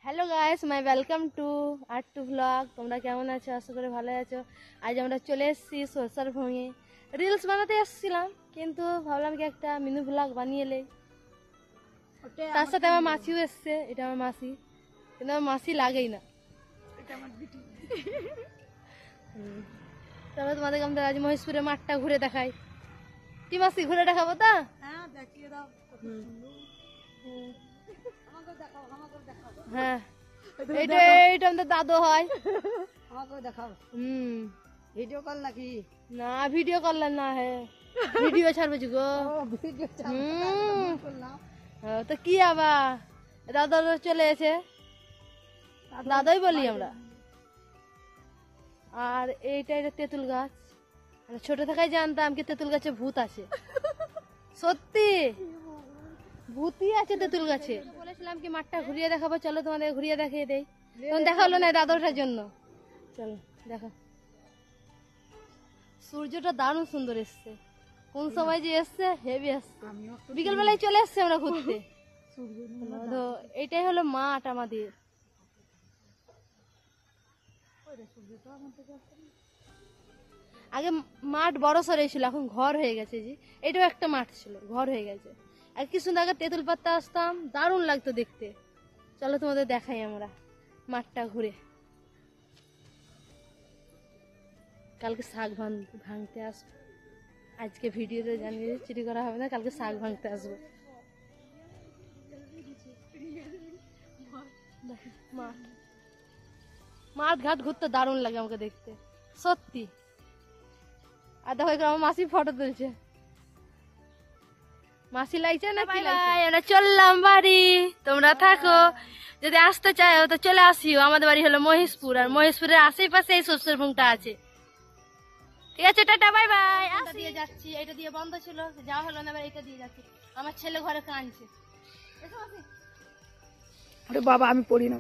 Hello guys, my welcome to art two blog. তোমরা কেমন আছো? আশা করি ভালো আছো। আজ আমরা চলে এসেছি সরষার ভূমি। রিলস বানাতে এসেছিলাম, কিন্তু ভাবলাম কি একটা মিনি ব্লগ বানিয়ে এলে। তার সাথে আমার মাসিও এসছে। এটা আমার মাসি, কিন্তু আমার মাসি লাগেই না। তবে তোমাদেরকে আমাদের আজ মহেশপুরের মাঠটা ঘুরে দেখাই। কি মাসি, ঘুরে দেখাবো তো? হ্যাঁ, এটা আমাদের দাদু হয়। ভিডিও কল নাকি? না, ভিডিও করলেন না। হ্যাঁ, ভিডিও ছাড়বে গো। তো কি আবার দাদা চলে এসে দাদাই বলি আমরা। আর এইটা এটা তেঁতুল গাছ। ছোট থাকায় জানতাম কি তেঁতুল গাছে ভূত আছে। সত্যি ভূতই আছে তেঁতুল গাছে। বলেছিলাম কি মাঠটা ঘুরিয়ে দেখাবো, চলো তোমাদের ঘুরিয়ে দেখিয়ে দেই। তখন দেখা হলো না দাদাটার জন্য। চলো দেখো, সূর্যটা দারুণ সুন্দর এসছে। কোন সময় যে এসছে, হেভি এসছে। বিকেল বেলায় চলে এসছে আমরা ঘুরতে। তো এটাই হলো মাঠ আমাদের। আগে মাঠ বড় সরে ছিল, এখন ঘর হয়ে গেছে। জি, এটাও একটা মাঠ ছিল, ঘর হয়ে গেছে। আর কিছু আগে তেঁতুল পাতা আসতাম, দারুণ লাগতো দেখতে। চলো তোমাদের দেখাই আমরা মাঠটা ঘুরে। কালকে শাক ভাঙতে আসবো। আজকে ভিডিওতে জানিয়ে চুরি করা হবে না, কালকে শাক ভাঙতে আসবো। মাঠ ঘাট ঘুরতে দারুণ লাগে আমাকে দেখতে, সত্যি। আর দেখো আমার মাসি ফটো তুলছে। মাসি লাগছে না কি লাগছে? আমরা চললাম বাড়ি, তোমরা থাকো। যদি আসতে চাও তো চলে আসিও। আমাদের বাড়ি হলো মহেশপুর, আর মহেশপুরের আশেপাশে এই সরষের ভূমিটা আছে। ঠিক আছে, টাটা, বাই বাই। এটা দিয়ে যাচ্ছি, এটা দিয়ে বন্ধ ছিল, যাওয়া হলো না, এবার এটা দিয়ে যাচ্ছি। আমার ছেলে ঘরে কাঁদছে। আরে বাবা, আমি পড়ি না।